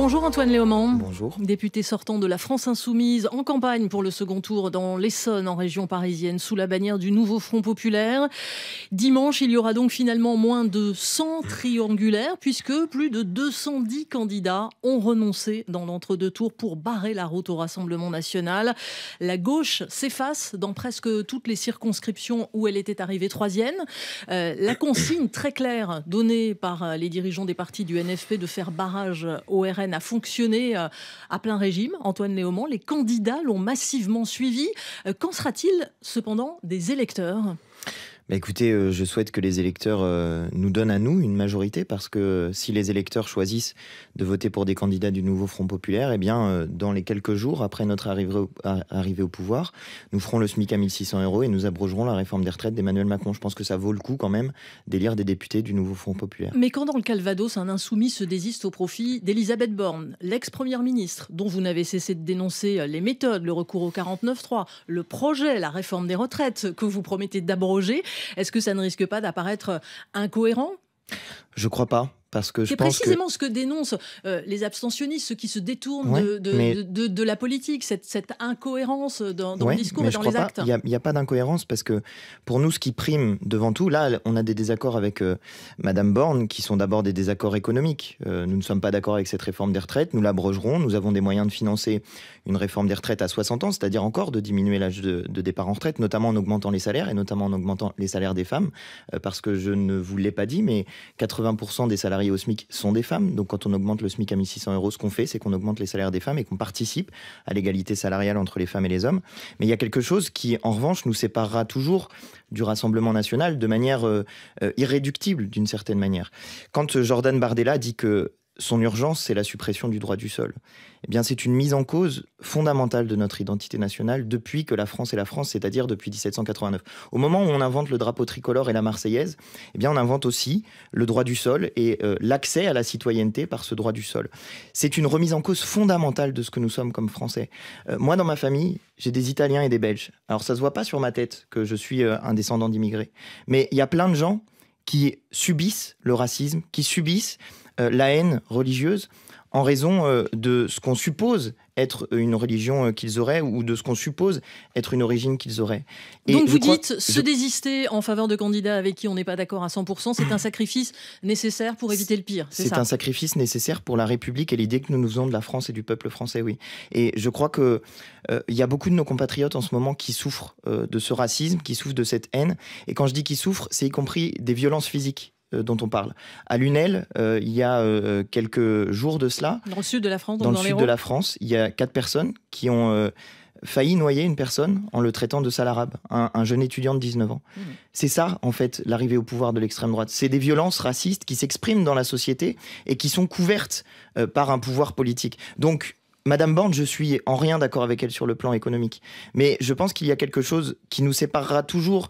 Bonjour Antoine Léaumont. Bonjour. Député sortant de la France Insoumise en campagne pour le second tour dans l'Essonne en région parisienne sous la bannière du Nouveau Front Populaire. Dimanche, il y aura donc finalement moins de 100 triangulaires puisque plus de 210 candidats ont renoncé dans l'entre-deux tours pour barrer la route au Rassemblement national. La gauche s'efface dans presque toutes les circonscriptions où elle était arrivée troisième. La consigne très claire donnée par les dirigeants des partis du NFP de faire barrage au RN a fonctionné à plein régime. Antoine Léaumont, les candidats l'ont massivement suivi. Qu'en sera-t-il cependant des électeurs ? Écoutez, je souhaite que les électeurs nous donnent à nous une majorité, parce que si les électeurs choisissent de voter pour des candidats du Nouveau Front Populaire, eh bien, dans les quelques jours après notre arrivée au pouvoir, nous ferons le SMIC à 1 600 € et nous abrogerons la réforme des retraites d'Emmanuel Macron. Je pense que ça vaut le coup quand même d'élire des députés du Nouveau Front Populaire. Mais quand dans le Calvados, un insoumis se désiste au profit d'Elisabeth Borne, l'ex-première ministre, dont vous n'avez cessé de dénoncer les méthodes, le recours au 49.3, le projet, la réforme des retraites que vous promettez d'abroger, est-ce que ça ne risque pas d'apparaître incohérent ? Je crois pas. Parce que c'est précisément ce que dénoncent les abstentionnistes, ceux qui se détournent de la politique, cette incohérence dans le discours et dans les actes. Il n'y a pas d'incohérence, parce que pour nous, ce qui prime devant tout, là, on a des désaccords avec Madame Borne, qui sont d'abord des désaccords économiques. Nous ne sommes pas d'accord avec cette réforme des retraites, nous l'abrogerons, nous avons des moyens de financer une réforme des retraites à 60 ans, c'est-à-dire encore de diminuer l'âge de départ en retraite, notamment en augmentant les salaires, et notamment en augmentant les salaires des femmes, parce que je ne vous l'ai pas dit, mais 80% des salariés au SMIC sont des femmes. Donc quand on augmente le SMIC à 1 600 €, ce qu'on fait, c'est qu'on augmente les salaires des femmes et qu'on participe à l'égalité salariale entre les femmes et les hommes. Mais il y a quelque chose qui, en revanche, nous séparera toujours du Rassemblement national de manière irréductible, d'une certaine manière. Quand Jordan Bardella dit que son urgence, c'est la suppression du droit du sol, eh bien, c'est une mise en cause fondamentale de notre identité nationale depuis que la France est la France, c'est-à-dire depuis 1789. Au moment où on invente le drapeau tricolore et la Marseillaise, eh bien, on invente aussi le droit du sol et l'accès à la citoyenneté par ce droit du sol. C'est une remise en cause fondamentale de ce que nous sommes comme Français. Moi, dans ma famille, j'ai des Italiens et des Belges. Alors, ça se voit pas sur ma tête que je suis un descendant d'immigrés. Mais il y a plein de gens qui subissent le racisme, qui subissent la haine religieuse en raison de ce qu'on suppose être une religion qu'ils auraient, ou de ce qu'on suppose être une origine qu'ils auraient. Et donc vous dites, se désister en faveur de candidats avec qui on n'est pas d'accord à 100%, c'est un sacrifice nécessaire pour éviter le pire, c'est ça ? C'est un sacrifice nécessaire pour la République et l'idée que nous nous faisons de la France et du peuple français, oui. Et je crois qu'il y a beaucoup de nos compatriotes en ce moment qui souffrent de ce racisme, qui souffrent de cette haine. Et quand je dis qu'ils souffrent, c'est y compris des violences physiques dont on parle. À Lunel, il y a quelques jours de cela, dans le sud de la France, dans le sud de la France, il y a 4 personnes qui ont failli noyer une personne en le traitant de sale arabe, un jeune étudiant de 19 ans. C'est ça, en fait, l'arrivée au pouvoir de l'extrême droite. C'est des violences racistes qui s'expriment dans la société et qui sont couvertes par un pouvoir politique. Donc, Madame Borne, je suis en rien d'accord avec elle sur le plan économique. Mais je pense qu'il y a quelque chose qui nous séparera toujours,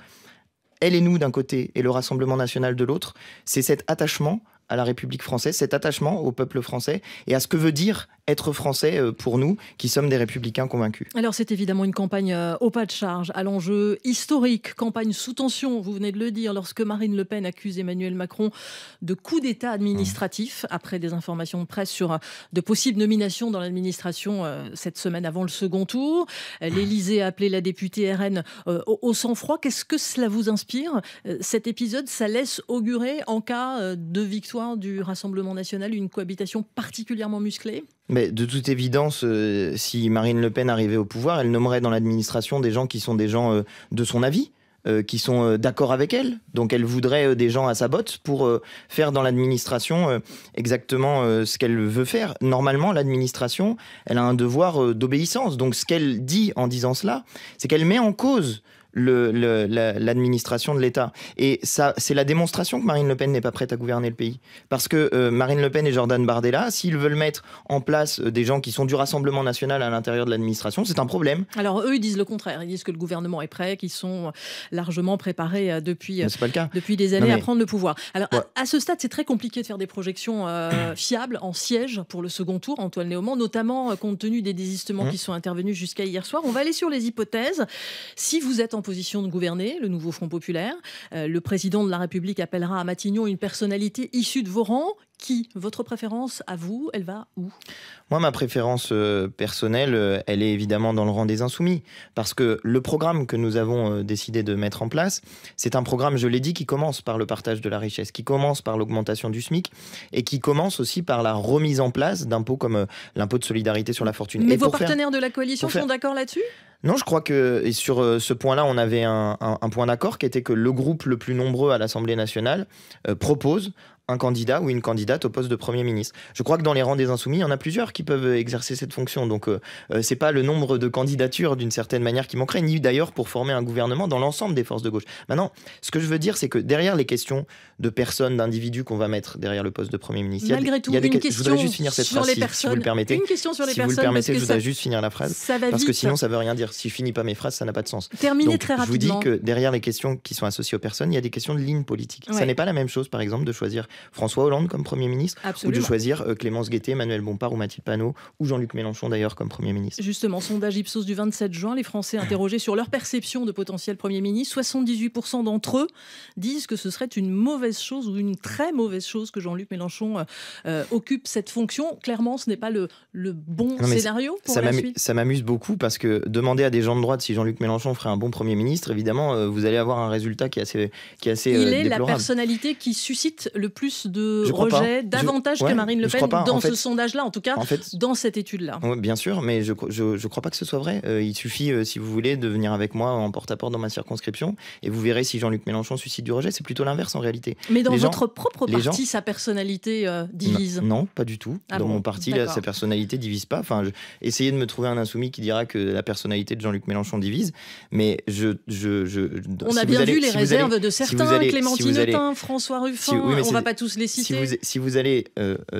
elle et nous d'un côté et le Rassemblement national de l'autre, c'est cet attachement à la République française, cet attachement au peuple français et à ce que veut dire être français pour nous qui sommes des républicains convaincus. Alors c'est évidemment une campagne au pas de charge, à l'enjeu historique, campagne sous tension, vous venez de le dire, lorsque Marine Le Pen accuse Emmanuel Macron de coup d'État administratif, après des informations de presse sur de possibles nominations dans l'administration cette semaine avant le second tour. L'Élysée a appelé la députée RN au sang-froid. Qu'est-ce que cela vous inspire ? Cet épisode, ça laisse augurer, en cas de victoire du Rassemblement national, une cohabitation particulièrement musclée ? Mais de toute évidence, si Marine Le Pen arrivait au pouvoir, elle nommerait dans l'administration des gens qui sont des gens de son avis, qui sont d'accord avec elle. Donc elle voudrait des gens à sa botte pour faire dans l'administration exactement ce qu'elle veut faire. Normalement, l'administration, elle a un devoir d'obéissance. Donc ce qu'elle dit en disant cela, c'est qu'elle met en cause l'administration de l'État. Et ça, c'est la démonstration que Marine Le Pen n'est pas prête à gouverner le pays. Parce que Marine Le Pen et Jordan Bardella, s'ils veulent mettre en place des gens qui sont du Rassemblement national à l'intérieur de l'administration, c'est un problème. Alors eux, ils disent le contraire. Ils disent que le gouvernement est prêt, qu'ils sont largement préparés depuis des années à prendre le pouvoir. Alors à ce stade, c'est très compliqué de faire des projections fiables en siège pour le second tour, Antoine Léaumont, notamment compte tenu des désistements qui sont intervenus jusqu'à hier soir. On va aller sur les hypothèses. Si vous êtes en position de gouverner, le nouveau Front populaire. Le président de la République appellera à Matignon une personnalité issue de vos rangs. Qui? Votre préférence à vous, elle va où? Moi, ma préférence personnelle, elle est évidemment dans le rang des Insoumis. Parce que le programme que nous avons décidé de mettre en place, c'est un programme, je l'ai dit, qui commence par le partage de la richesse, qui commence par l'augmentation du SMIC et qui commence aussi par la remise en place d'impôts comme l'impôt de solidarité sur la fortune. Mais vos partenaires de la coalition sont d'accord là-dessus? Non, je crois que et sur ce point-là, on avait un point d'accord qui était que le groupe le plus nombreux à l'Assemblée nationale propose un candidat ou une candidate au poste de Premier ministre. Je crois que dans les rangs des Insoumis, il y en a plusieurs qui peuvent exercer cette fonction. Donc, c'est pas le nombre de candidatures d'une certaine manière qui manquerait, ni d'ailleurs pour former un gouvernement dans l'ensemble des forces de gauche. Maintenant, ce que je veux dire, c'est que derrière les questions de personnes, d'individus qu'on va mettre derrière le poste de Premier ministre, malgré tout, une question je voudrais juste finir cette phrase, si vous le permettez. Une question sur les personnes. Si vous le permettez, je voudrais juste finir la phrase. Parce que sinon, ça veut rien dire. Si je finis pas mes phrases, ça n'a pas de sens. Terminez très rapidement. Je vous dis que derrière les questions qui sont associées aux personnes, il y a des questions de ligne politique. Ouais. Ça n'est pas la même chose, par exemple, de choisir François Hollande comme Premier ministre. Absolument. Ou de choisir Clémence Guettet, Emmanuel Bompard ou Mathilde Panot ou Jean-Luc Mélenchon d'ailleurs comme Premier ministre. Justement, sondage Ipsos du 27 juin, les Français interrogés sur leur perception de potentiel Premier ministre, 78% d'entre eux disent que ce serait une mauvaise chose ou une très mauvaise chose que Jean-Luc Mélenchon occupe cette fonction. Clairement, ce n'est pas le bon scénario pour la suite. Ça m'amuse beaucoup parce que demander à des gens de droite si Jean-Luc Mélenchon ferait un bon Premier ministre, évidemment, vous allez avoir un résultat qui est assez Il est déplorable. La personnalité qui suscite le plus de rejet, davantage que Marine Le Pen dans ce sondage-là, en tout cas, dans cette étude-là. Oui, bien sûr, mais je crois pas que ce soit vrai. Il suffit, si vous voulez, de venir avec moi en porte-à-porte dans ma circonscription et vous verrez si Jean-Luc Mélenchon suscite du rejet. C'est plutôt l'inverse en réalité. Mais dans votre propre parti, sa personnalité divise? Non, pas du tout. Dans mon parti, sa personnalité divise pas. Enfin, essayez de me trouver un insoumis qui dira que la personnalité de Jean-Luc Mélenchon divise, mais on a bien vu les réserves de certains, Clémentine Autain, François Ruffin, on ne va pas tous les citer. Si vous allez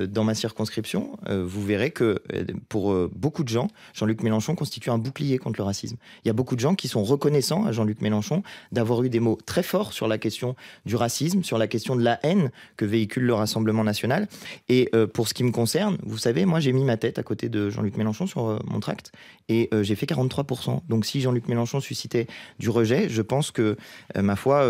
dans ma circonscription, vous verrez que pour beaucoup de gens, Jean-Luc Mélenchon constitue un bouclier contre le racisme. Il y a beaucoup de gens qui sont reconnaissants à Jean-Luc Mélenchon d'avoir eu des mots très forts sur la question du racisme, sur la question de la haine que véhicule le Rassemblement national. Et pour ce qui me concerne, vous savez, moi j'ai mis ma tête à côté de Jean-Luc Mélenchon sur mon tract et j'ai fait 43%. Donc si Jean-Luc Mélenchon suscitait du rejet, je pense que, ma foi,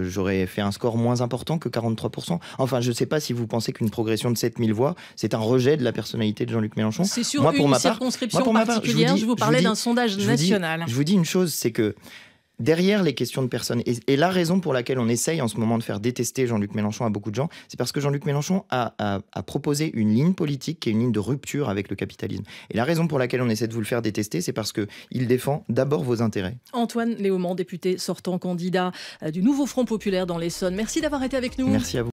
j'aurais fait un score moins important que 43%. Enfin, je ne sais pas si vous pensez qu'une progression de 7000 voix, c'est un rejet de la personnalité de Jean-Luc Mélenchon. C'est sur une circonscription particulière, je vous parlais d'un sondage national. Je vous dis une chose, c'est que derrière les questions de personnes, et la raison pour laquelle on essaye en ce moment de faire détester Jean-Luc Mélenchon à beaucoup de gens, c'est parce que Jean-Luc Mélenchon a proposé une ligne politique qui est une ligne de rupture avec le capitalisme. Et la raison pour laquelle on essaie de vous le faire détester, c'est parce qu'il défend d'abord vos intérêts. Antoine Léaumont, député sortant candidat du nouveau Front populaire dans l'Essonne. Merci d'avoir été avec nous. Merci à vous.